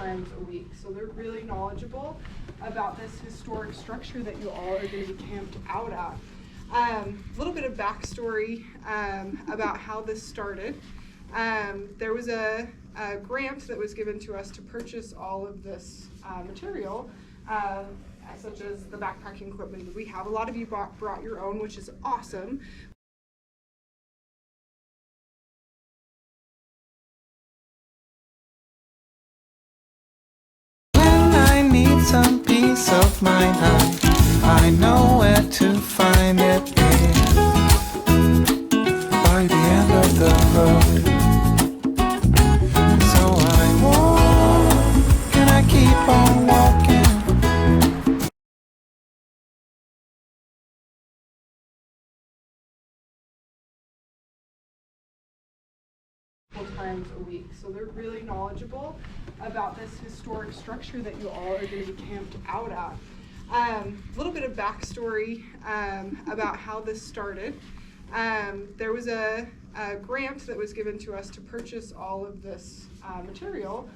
times a week. So they're really knowledgeable about this historic structure that you all are going to be camped out at. A little bit of backstory about how this started. There was a grant that was given to us to purchase all of this material, such as the backpacking equipment that we have. A lot of you brought your own, which is awesome. When I need some peace of mind, I know where to find it. By the end of the road. So I walk, and I keep on walking. Times a week. So they're really knowledgeable about this historic structure that you all are going to be camped out at. A little bit of backstory about how this started. There was a grant that was given to us to purchase all of this material,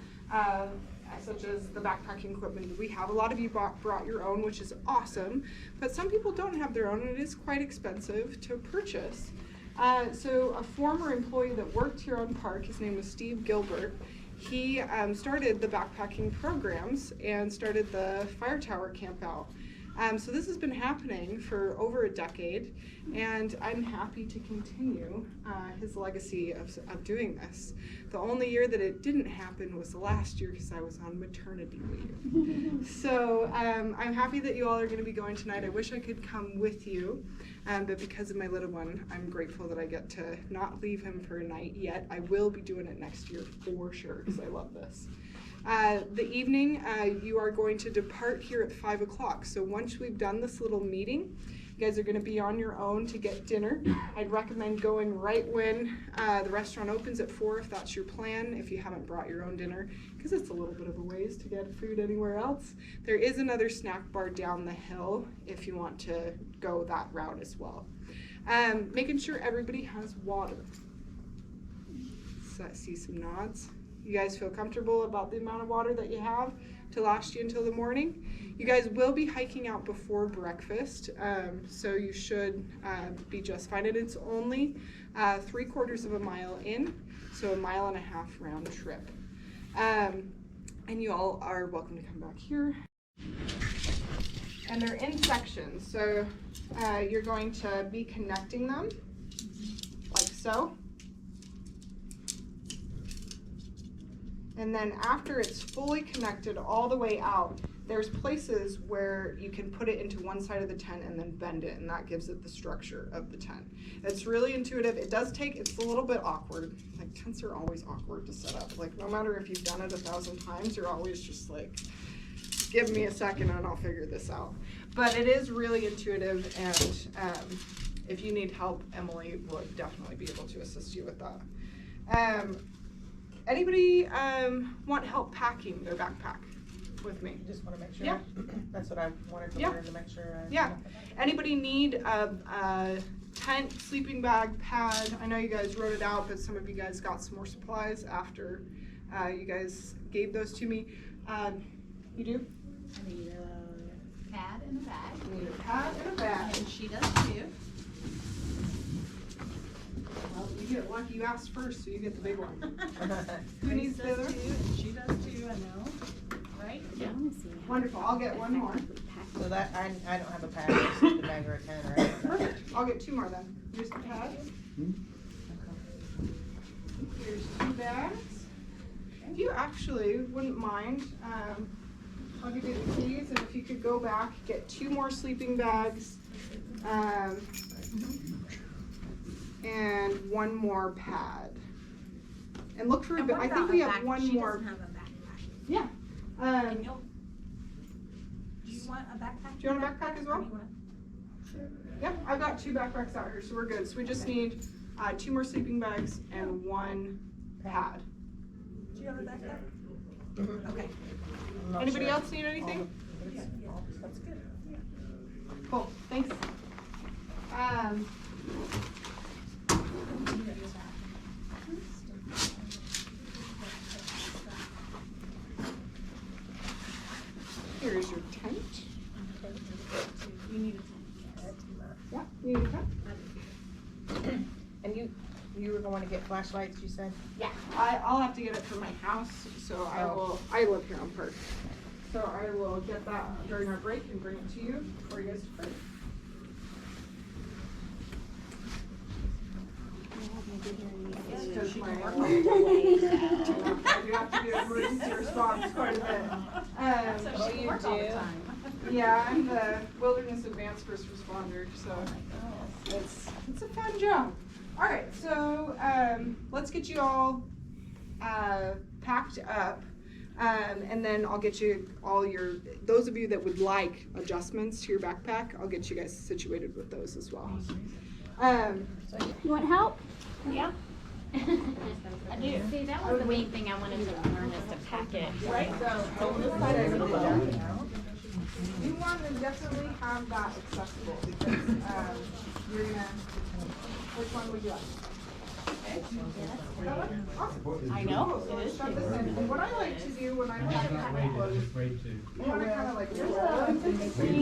such as the backpacking equipment that we have. A lot of you brought your own, which is awesome, but some people don't have their own, and it is quite expensive to purchase. So a former employee that worked here on Park, his name was Steve Gilbert, he started the backpacking programs and started the fire tower camp out. So this has been happening for over a decade, and I'm happy to continue his legacy of doing this. The only year that it didn't happen was last year because I was on maternity leave. So I'm happy that you all are going to be going tonight. I wish I could come with you, but because of my little one, I'm grateful that I get to not leave him for a night yet. I will be doing it next year for sure because I love this. The evening, you are going to depart here at 5 o'clock. So once we've done this little meeting, you guys are going to be on your own to get dinner. I'd recommend going right when the restaurant opens at 4 if that's your plan, if you haven't brought your own dinner, because it's a little bit of a ways to get food anywhere else. There is another snack bar down the hill if you want to go that route as well. Making sure everybody has water. So I see some nods. You guys feel comfortable about the amount of water that you have to last you until the morning? You guys will be hiking out before breakfast, so you should be just fine. And it's only 3/4 of a mile in, so 1.5 miles round trip. And you all are welcome to come back here. And they're in sections, so you're going to be connecting them like so. And then after it's fully connected all the way out, there's places where you can put it into one side of the tent and then bend it, and that gives it the structure of the tent. It's really intuitive. It's a little bit awkward. Like, tents are always awkward to set up. Like, no matter if you've done it 1,000 times, you're always just like, give me a second and I'll figure this out. But it is really intuitive, and if you need help, Emily would definitely be able to assist you with that. Anybody want help packing their backpack with me? Just want to make sure. Yeah. That's what I wanted to learn, to make sure. Yeah. Anybody need a tent, sleeping bag, pad? I know you guys wrote it out, but some of you guys got some more supplies after you guys gave those to me. You do? I need a pad and a bag. You need a pad and a bag. And she does too. Well, you get lucky. You asked first, so you get the big one. Who Grace needs the does other? too, and she does too, I know. Right? Yeah. Wonderful. I'll get one more. So that, I don't have a pad, it's just a bag or a tent, right? Perfect. I'll get 2 more then. Here's the pad. Here's 2 bags. If you actually wouldn't mind, I'll give you the keys, and if you could go back, get 2 more sleeping bags, and 1 more pad. And look for, I think we have 1 more. She doesn't have a backpack. Yeah. Do you want a backpack? Do you want a backpack as well? Yeah, I've got 2 backpacks out here, so we're good. So we just need 2 more sleeping bags and 1 pad. Do you have a backpack? Okay. Anybody else need anything? That's good. Cool, thanks. here is your tent. You need Yeah, you need a tent? And you were going to get flashlights, you said? Yeah. I'll have to get it from my house, so I live here on Park. So I will get that during our break and bring it to you for you guys to free. It's because I do have to do emergency response quite a bit. Oh, you do? Yeah, I'm the Wilderness Advanced First Responder, so it's a fun job. All right, so let's get you all packed up, and then I'll get you all those of you that would like adjustments to your backpack, I'll get you guys situated with those as well. You want help? Yeah. I do. See, that was the main thing I wanted to learn is to pack it. Right, so on this side of the jacket, you want to definitely have that accessible because you're gonna. Which one would you like? That one? Awesome. I know. So let's shove this in. And what I like to do when I'm packing up my clothes, I want to kind of like roll into the thing,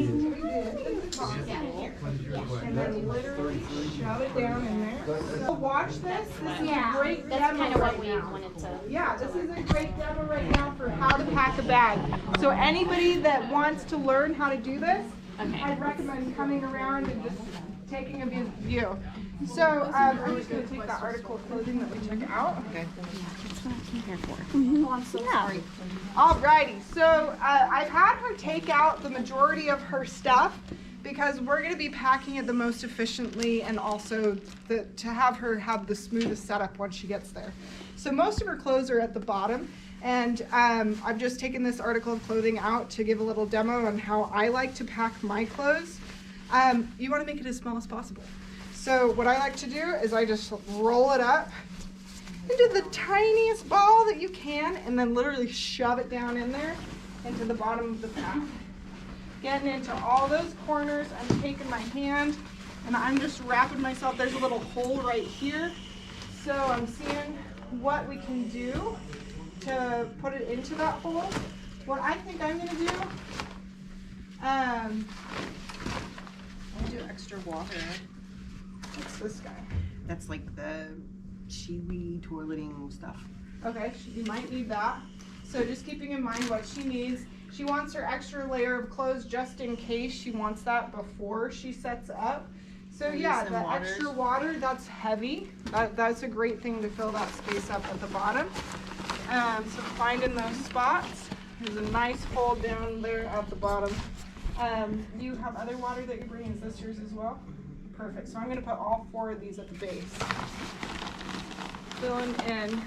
and then literally shove it down in there. So watch this. This is a great That's demo kind of what right we now. wanted to. Yeah, this is a great demo right now for how to pack a bag. So anybody that wants to learn how to do this, I'd recommend coming around and just taking a view. So I'm just going to take that article of clothing that we took out. Okay. Mm-hmm. Oh, I'm so sorry. Alrighty, so I've had her take out the majority of her stuff because we're going to be packing it the most efficiently and also to have her have the smoothest setup once she gets there. So most of her clothes are at the bottom, and I've just taken this article of clothing out to give a little demo on how I like to pack my clothes. You want to make it as small as possible. So what I like to do is I just roll it up into the tiniest ball that you can and then literally shove it down in there into the bottom of the pack. Getting into all those corners, I'm taking my hand and I'm just wrapping myself. There's a little hole right here. So I'm seeing what we can do to put it into that hole. What I think I'm gonna do, I do extra water. what's this guy? That's like the Chiwi toileting stuff. Okay, you might need that. So just keeping in mind what she needs. She wants her extra layer of clothes just in case she wants that before she sets up. So Maybe yeah, some the waters. extra water, that's heavy. That's a great thing to fill that space up at the bottom. So finding those spots. There's a nice hole down there at the bottom. Do you have other water that you're bringing? Is this yours as well? Perfect. So I'm going to put all 4 of these at the base. Filling in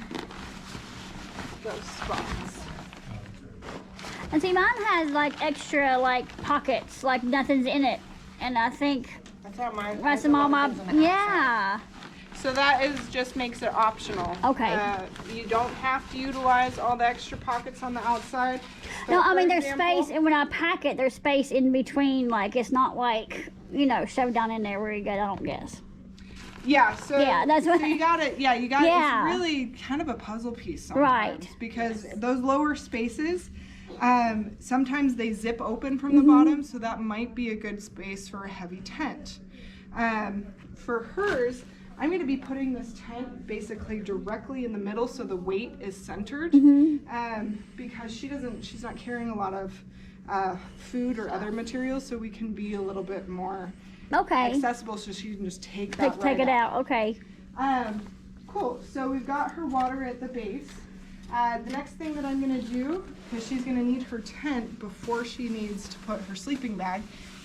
those spots. And see, mine has like extra like pockets, like nothing's in it. And I think That's how mine. that's all my, yeah. So that just makes it optional. Okay. You don't have to utilize all the extra pockets on the outside. No, But I for mean, there's example- space, and when I pack it, there's space in between, like, it's not like, you know, shoved down in there where you go, I don't guess. Yeah, so, Yeah, that's what- so you got it. Yeah. Yeah. It's really kind of a puzzle piece sometimes. Right. Because those lower spaces, sometimes they zip open from the Mm-hmm. bottom, so that might be a good space for a heavy tent. For hers, I'm going to be putting this tent basically directly in the middle so the weight is centered, because she's not carrying a lot of food or other materials, so we can be a little bit more Okay. accessible so she can just take that Take right it out. out, okay. Cool, so we've got her water at the base. The next thing that I'm gonna do, because she's gonna need her tent before she needs to put her sleeping bag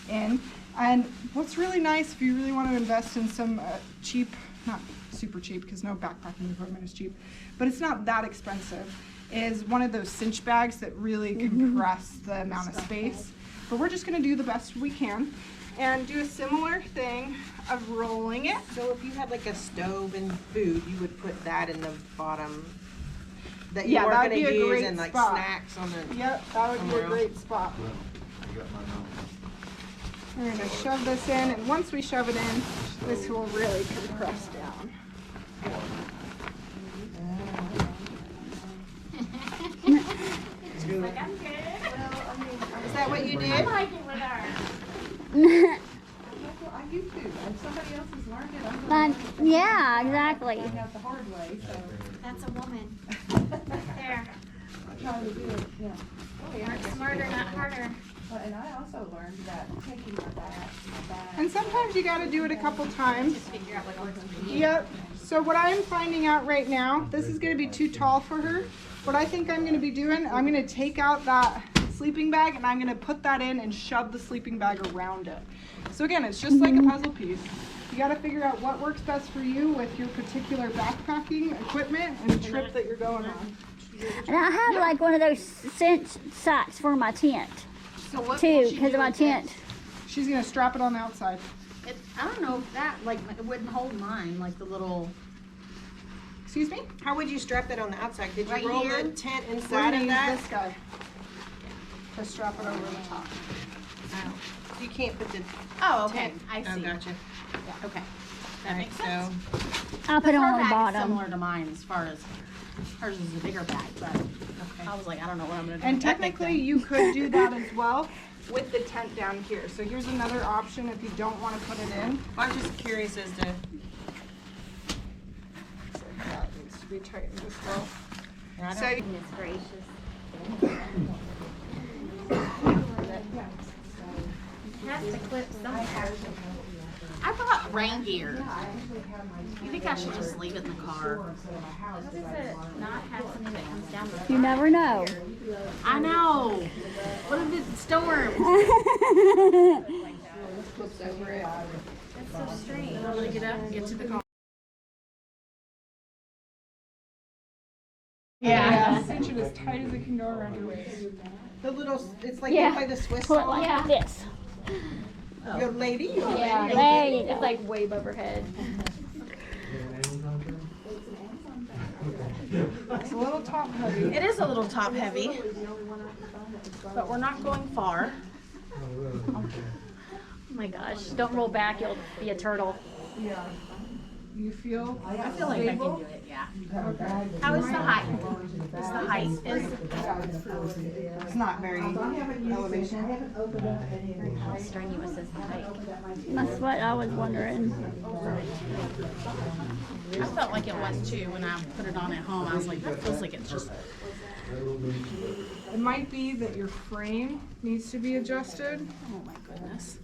in. And what's really nice, if you really want to invest in some cheap, not super cheap, because no backpacking equipment is cheap, but it's not that expensive, is one of those cinch bags that really compress the amount of space. But we're just gonna do the best we can and do a similar thing of rolling it. So if you had like a stove and food, you would put that in the bottom. That you Yeah, weren't that would gonna be a use great and like spot. snacks on the. Yep, that would be a Somewhere great spot. We're gonna shove this in, and once we shove it in, this will really compress down. Like, I'm good. Is that what you did? hiking with her. I YouTube, and somebody else has learned it. I'm Yeah, exactly. find out the hard way, so That's a woman. There. I'm trying to do it, yeah. Work smarter, not harder. And I also learned that taking my back. And sometimes you gotta do it a couple times. Figure out what works for you. Yep. So what I'm finding out right now, this is gonna be too tall for her. What I think I'm gonna be doing, I'm gonna take out that sleeping bag and I'm gonna put that in and shove the sleeping bag around it. So again, it's just like a puzzle piece. You gotta figure out what works best for you with your particular backpacking equipment and trip that you're going on. And I have like one of those cinch socks for my tent So what too, will she because do of my with this? tent. She's gonna strap it on the outside. I don't know if that, like, it wouldn't hold mine, like the little, Excuse me? How would you strap that on the outside? Did you Right roll here? the tent We're inside gonna of use that? this guy to strap it over the top. You can't put the oh, okay, tent. I Oh, see. gotcha. Okay, that makes So, sense. I'll put it Her on the bag is bottom. similar to mine as far as, hers is a bigger bag, but I was like, I don't know what I'm gonna do. And with that big technically, thing. you could do that as well with the tent down here. So here's another option if you don't want to put it in. I'm just curious as to, So that needs to be tightened as well. I So don't, Goodness gracious. Has to clip somewhere. I brought rain gear. You think I should just leave it in the car? How does it not have something that comes down the You never know. I know. What if it storms? That's so strange. I'm gonna get up and get to the car. yeah, cinch it as tight as it can go around your waist. the little, it's like Yeah. you play the Swiss Put it song. like this. Your lady, your Yeah, lady. there you go. It's like way above her head. It's a little top heavy. It is a little top heavy, but we're not going far. Oh my gosh. Don't roll back, you'll be a turtle. Yeah. You feel? I feel like I can do it, yeah. How is the height? Is the height, It's not very elevation. How strenuous is the hike? That's what I was wondering. I felt like it was too when I put it on at home. I was like, that feels like it's just, It might be that your frame needs to be adjusted. oh my goodness.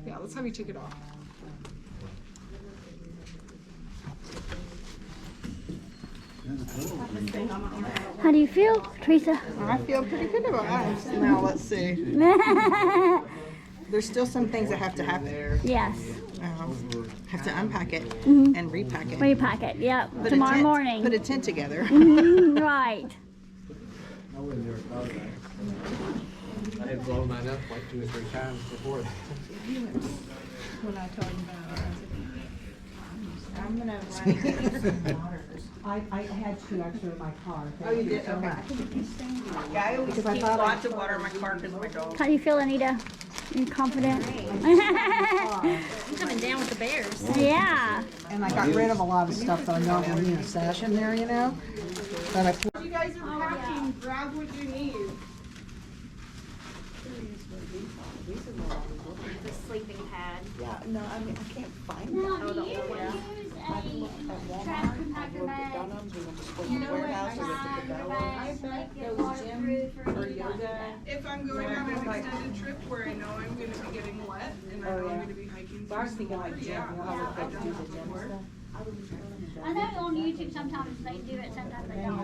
Yeah, let's have you take it off. How do you feel, Teresa? I feel pretty good about it. Now, let's see. There's still some things that have to happen. Yes. Have to unpack it and repack it. Repack it. Yep. Put a Tomorrow tent- morning. Put a tent together. Mhm, right. I had blown mine up like 2 or 3 times before that. I'm gonna run. I had 2 extra in my car. Oh, you did? Okay. Yeah, I always keep lots of water in my car because my dog. How do you feel, Anita? You confident? I'm coming down with the bears. Yeah. And I got rid of a lot of stuff that I normally stash in there, you know? But I put, You guys are packing, grab what you need. The sleeping pad. yeah, no, I mean, I can't find Now, them. do you use a trash compactor bag? You know what bags make it waterproof or anything like that? If I'm going on an extended trip where I know I'm going to be getting wet and I know I'm going to be hiking, I was thinking like gym, you know how they do the gym before. stuff? I know on YouTube sometimes they do it, sometimes they don't.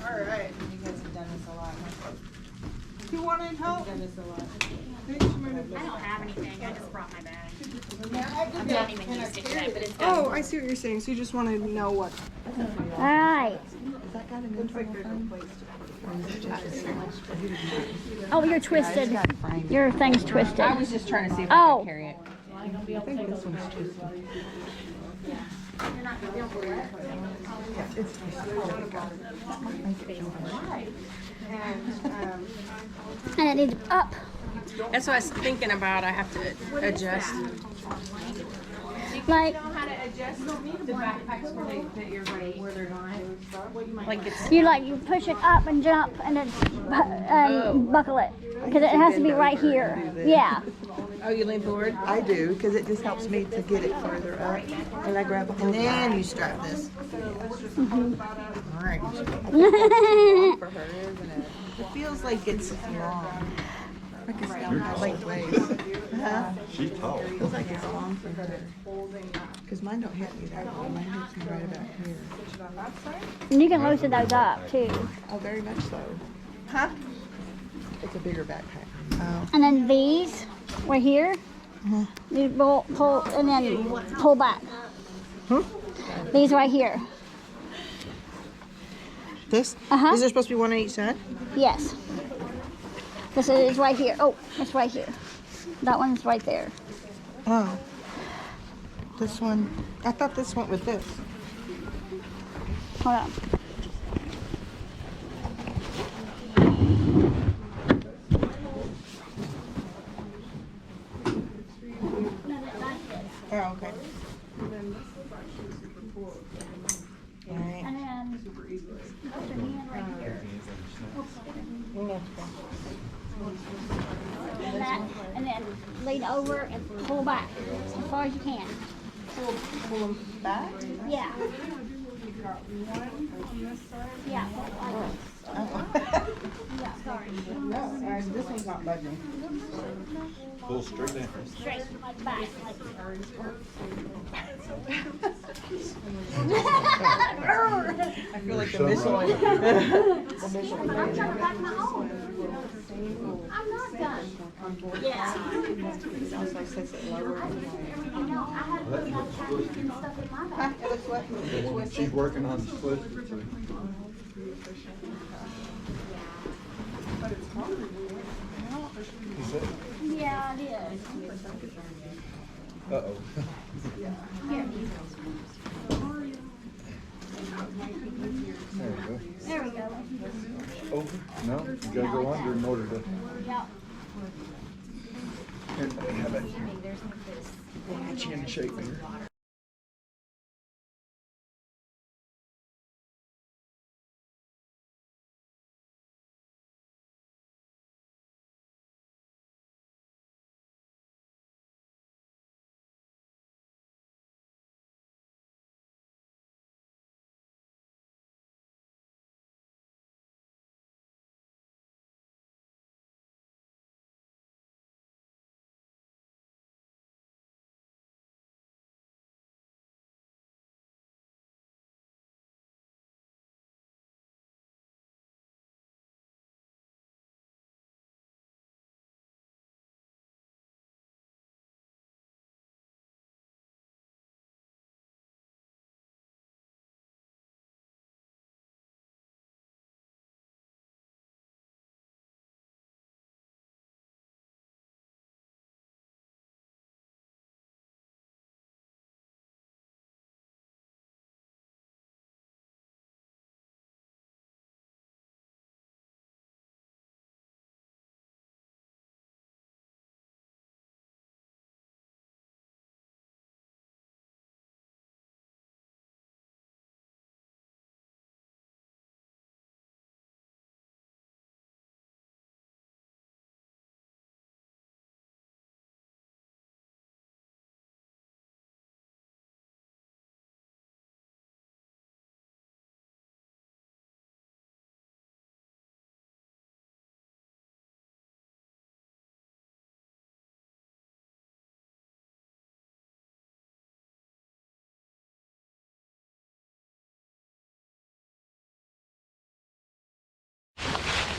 All right. You guys have done this a lot. Who wanted help? Done this a lot. I don't have anything, I just brought my bag. I'm not even used it yet, but it's got Oh, I see what you're saying. So you just want to know what. All right. Oh, you're twisted. Your thing's twisted. I was just trying to see if I Oh. could carry it. I think this one's twisted. And it needs up. That's what I was thinking about. I have to adjust. So you Like, How to adjust the backpacks where they're not. Like it's. you push it up and jump and then buckle it. Because it has to be right here. Yeah. Oh, you lean forward? I do, because it just helps me to get it further up. And I grab a hold. And then you strap this. All right. For her, isn't it? It feels like it's long. Like it's down my waist. Huh? She's tall. Feels like it's long for her. Because mine don't hit me that way. Mine hits me right about here. And you can loosen those up too. Oh, very much so. Huh? It's a bigger backpack. Oh. And then these, right here, you pull and then pull back. These right here. This? Uh-huh. Is there supposed to be one on each side? Yes. This is right here. Oh, it's right here. That one's right there. Oh. This one. I thought this went with this. Hold on. Oh, okay. Alright. And then put your hand right here. And that, and then lean over and pull back as far as you can. Pull them back? Yeah. We've got one on this side. Yeah. Yeah, sorry. No, this one's not budging. Pull straight down. Straight like back. Like. I feel like the missile. I'm trying to back my own. I'm not done. Yeah. It also sets it lower. I know. I had to put my package and stuff in my bag. It looks what? She's working on the split. Yeah, it is. Uh-oh. There we go. There we go. Over? No, you gotta go under in order to. Yeah. Here, let me have it. We'll get you in shape here.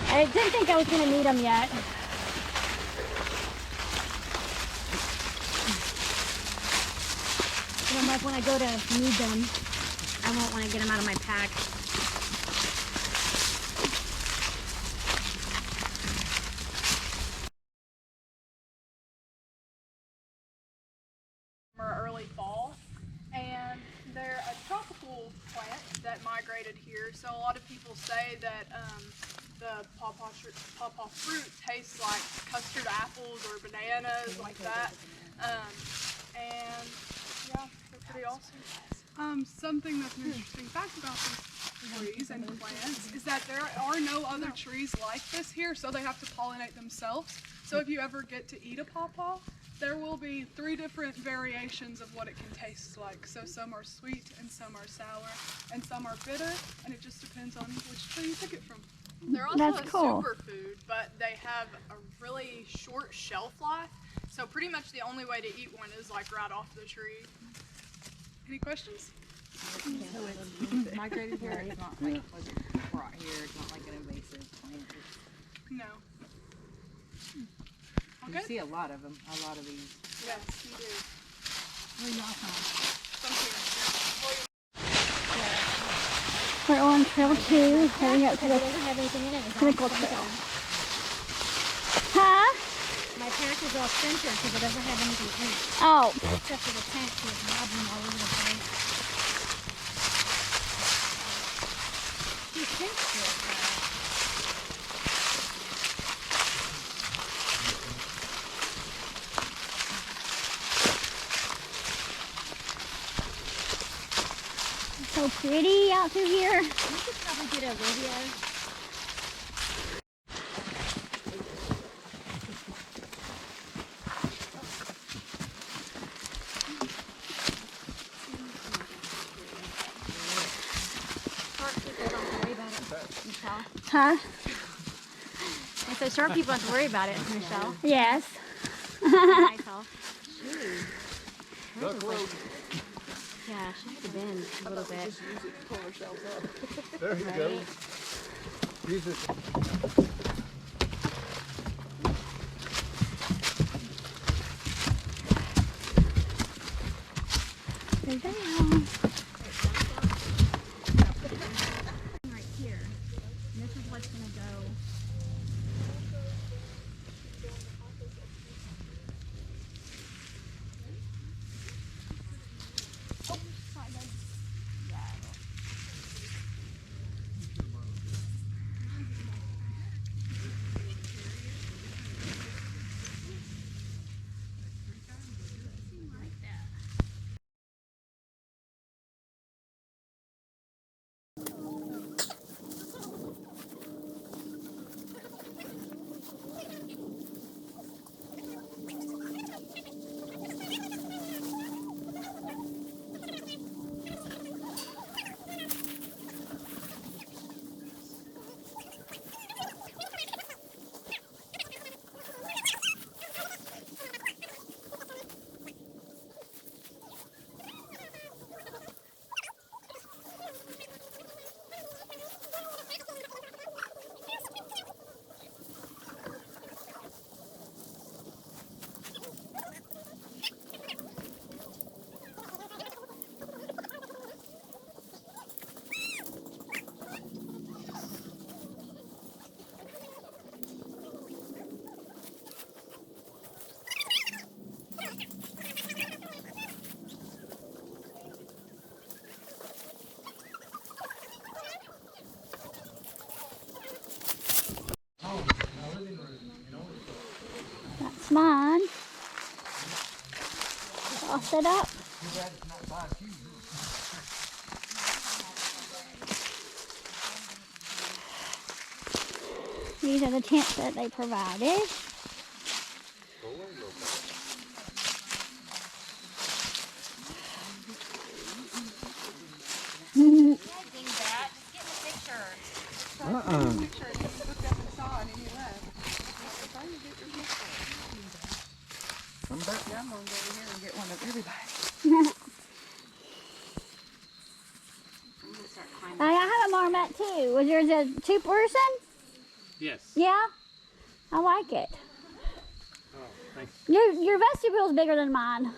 I didn't think I was going to need them yet. But I'm like, when I go to need them, I won't want to get them out of my pack. Early fall, and they're a tropical plant that migrated here. So a lot of people say that the pawpaw fruit tastes like custard apples or bananas, like that. And yeah. pretty awesome. Something that's an interesting fact about these trees and plants is that there are no other trees like this here, so they have to pollinate themselves. So if you ever get to eat a pawpaw, there will be 3 different variations of what it can taste like. So some are sweet and some are sour and some are bitter, and it just depends on which tree you pick it from. They're also That's a cool. superfood, but they have a really short shelf life. So pretty much the only way to eat one is like right off the tree. Any questions? So it's migrated here, it's not like brought here, it's not like an invasive plant. No. You see a lot of them, a lot of these. Yes, you do. Where y'all from? Some here. We're on trail 2, heading up to the Pinnacle Trail. Huh? My parents is all censored because it doesn't have anything in it. Oh. Except for the tent, so it's wobbling all over the place. She thinks it, So pretty out through here. we could probably get a video. Huh? And so short people don't have to worry about it, Michelle. Yes. Nice all. Yeah, she had to bend a little bit. There you go. Use it. There they are. Right here. And this is what's gonna go. That's mine. All set up. These are the tents that they provided. Come back. Yeah, I'm gonna go over here and get one of everybody. I have a marmot too. Was yours a 2-person? Yes. Yeah? I like it. Oh, thanks. Your vestibule is bigger than mine.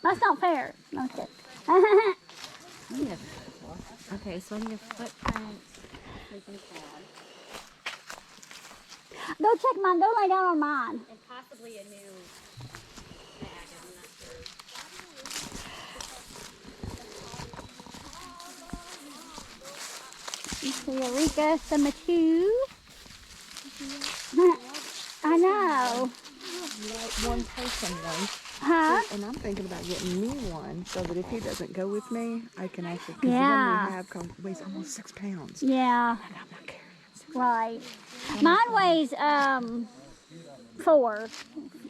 That's not fair. No, I'm kidding. Okay, so I need a footprint. Go check mine. Don't lay down on mine. And possibly a new bag, I'm not sure. Eureka, some two. I know. One person though. Huh? And I'm thinking about getting me one so that if he doesn't go with me, I can actually, because Yeah. the one we have weighs almost 6 pounds. Yeah. And I'm not carrying 6 Right. Mine weighs 4,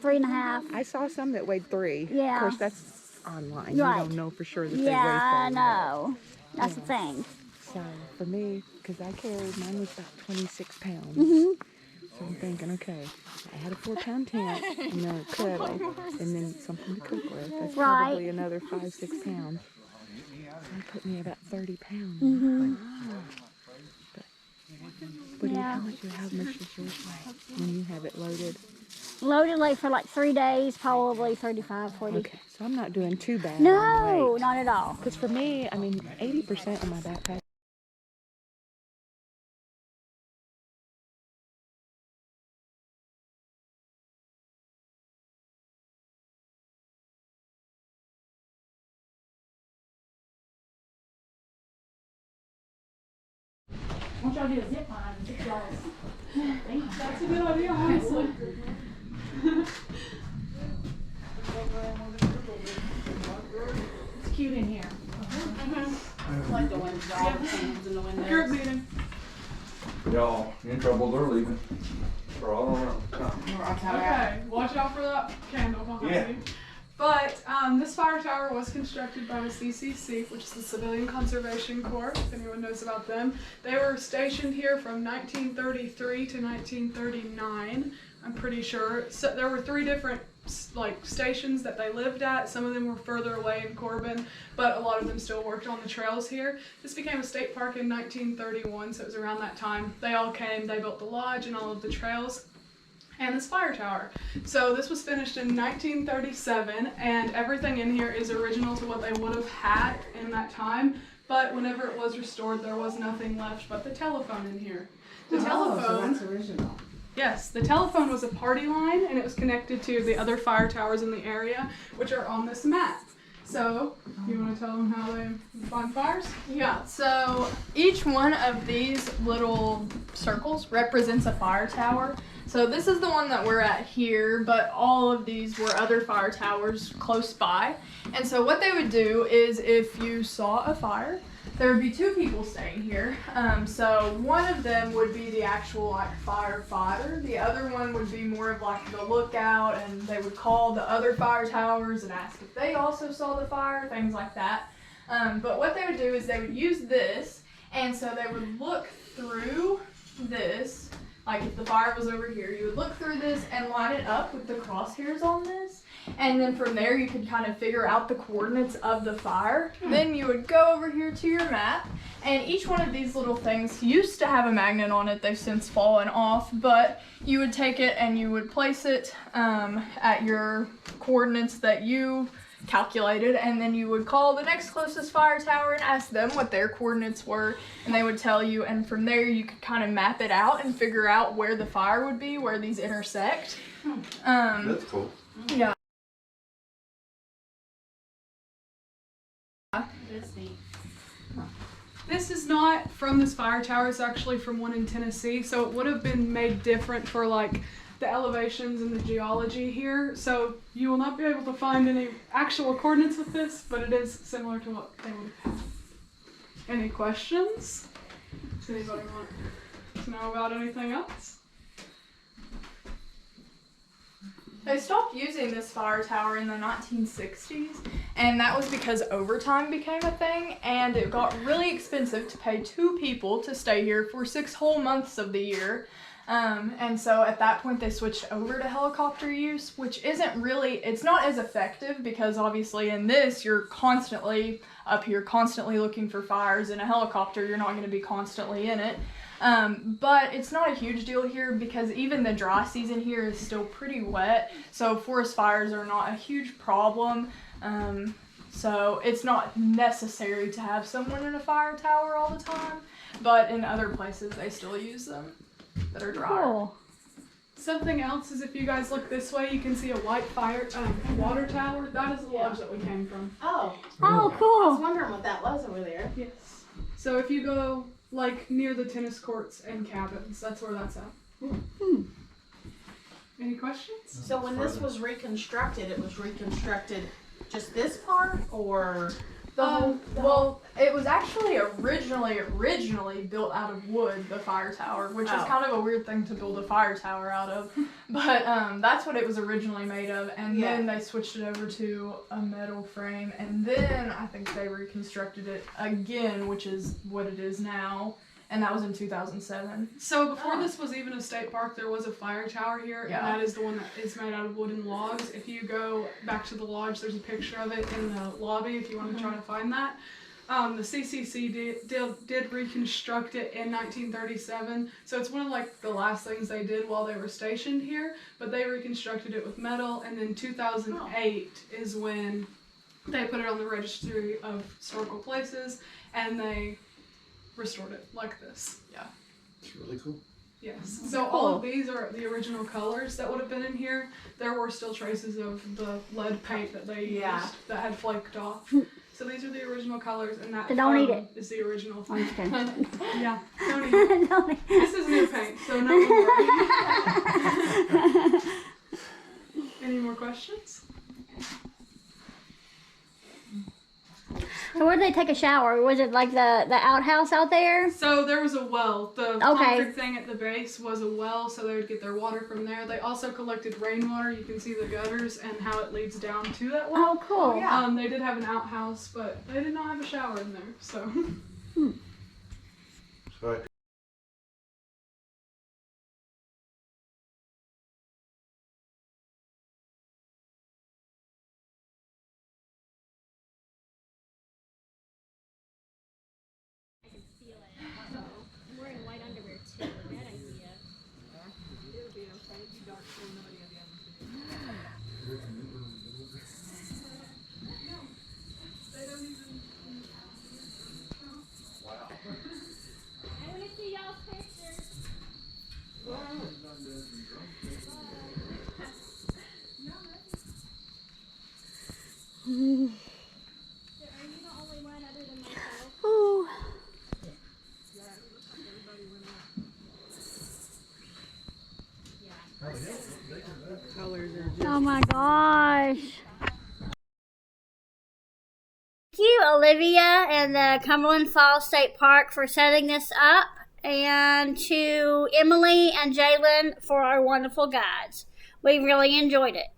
3.5. I saw some that weighed 3. Yeah. Of course, that's online. Right. You don't know for sure that Yeah, they weigh 3. I know. That's the thing. So for me, because I carried, mine was about 26 pounds. So I'm thinking, okay, I had a 4-pound tent, cuddle, and then something to cook with. That's probably another 5, 6 pounds. That put me about 30 pounds. But how much does yours weigh when you have it loaded? Loaded like for like 3 days, probably 35, 40. Okay, so I'm not doing too bad. No, not at all. Because for me, 80% of my backpack. Why don't y'all do a zip line and $6? That's a good idea, honestly. It's cute in here. Like the windows, all the fans in the windows. Group meeting. Y'all in trouble, they're leaving. They're all around. Okay, watch out for that candle behind you. But this fire tower was constructed by the CCC, which is the Civilian Conservation Corps, if anyone knows about them. They were stationed here from 1933 to 1939, I'm pretty sure. So there were 3 different stations that they lived at. Some of them were further away in Corbin, but a lot of them still worked on the trails here. This became a state park in 1931, so it was around that time. They all came, they built the lodge and all of the trails. And this fire tower. So this was finished in 1937, and everything in here is original to what they would have had in that time, but whenever it was restored, there was nothing left but the telephone in here. The telephone, So that's original. yes, the telephone was a party line, and it was connected to the other fire towers in the area, which are on this map. So, you want to tell them how they find fires? Yeah, so each one of these little circles represents a fire tower. So this is the one that we're at here, but all of these were other fire towers close by. And so what they would do is if you saw a fire, there would be 2 people staying here. So one of them would be the actual firefighter. The other one would be more of like the lookout, and they would call the other fire towers and ask if they also saw the fire, things like that. But what they would do is they would use this, and so they would look through this. Like if the fire was over here, you would look through this and line it up with the crosshairs on this. And then from there you could kind of figure out the coordinates of the fire. Then you would go over here to your map, and each one of these little things used to have a magnet on it. They've since fallen off, but you would take it and you would place it at your coordinates that you calculated, and then you would call the next closest fire tower and ask them what their coordinates were, and they would tell you, and from there you could kind of map it out and figure out where the fire would be, where these intersect. That's cool. Yeah. This is not from this fire tower, it's actually from one in Tennessee, so it would have been made different for like the elevations and the geology here. So you will not be able to find any actual coordinates with this, but it is similar to what they would have had. Any questions? Does anybody want to know about anything else? They stopped using this fire tower in the 1960s, and that was because overtime became a thing, and it got really expensive to pay 2 people to stay here for 6 whole months of the year. And so at that point they switched over to helicopter use, which isn't really, it's not as effective because obviously in this you're constantly up here, constantly looking for fires. In a helicopter you're not going to be constantly in it. But it's not a huge deal here because even the dry season here is still pretty wet, so forest fires are not a huge problem. So it's not necessary to have someone in a fire tower all the time, but in other places they still use them that are drier. Cool. Something else is if you guys look this way, you can see a white water tower. That is the lodge that we came from. Oh, Oh, I cool. was wondering what that was over there. Yes. So if you go like near the tennis courts and cabins, that's where that's at. Any questions? So when this was reconstructed, it was reconstructed just this part, or Well, it was actually originally built out of wood, the fire tower, which is kind of a weird thing to build a fire tower out of. But that's what it was originally made of, and then they switched it over to a metal frame, and then I think they reconstructed it again, which is what it is now. And that was in 2007. So before this was even a state park, there was a fire tower here, and that is the one that is made out of wooden logs. If you go back to the lodge, there's a picture of it in the lobby if you want to try to find that. The CCC did reconstruct it in 1937, so it's one of like the last things they did while they were stationed here, but they reconstructed it with metal, and then 2008 is when they put it on the Registry of Historical Places, and they restored it like this. Yeah. It's really cool. Yes. So all of these are the original colors that would have been in here. There were still traces of the lead paint that they used that had flaked off. So these are the original colors, and that don't eat it. is the original thing. I'm just kidding. Yeah. Don't eat it. Don't eat This is new paint, so no more. Any more questions? So where did they take a shower? Was it like the outhouse out there? So there was a well. The concrete thing at the base was a well, so they would get their water from there. They also collected rainwater. You can see the gutters and how it leads down to that well. Oh, cool. They did have an outhouse, but they did not have a shower in there. So. So I'm wearing white underwear too. Bad idea. It'll be okay. You don't feel nobody at the end. I want to see y'all's pictures. Are you the only one other than myself? Ooh. Oh my gosh. Thank you, Olivia and the Cumberland Falls State Park for setting this up, and to Emily and Jaylyn for our wonderful guides. We really enjoyed it.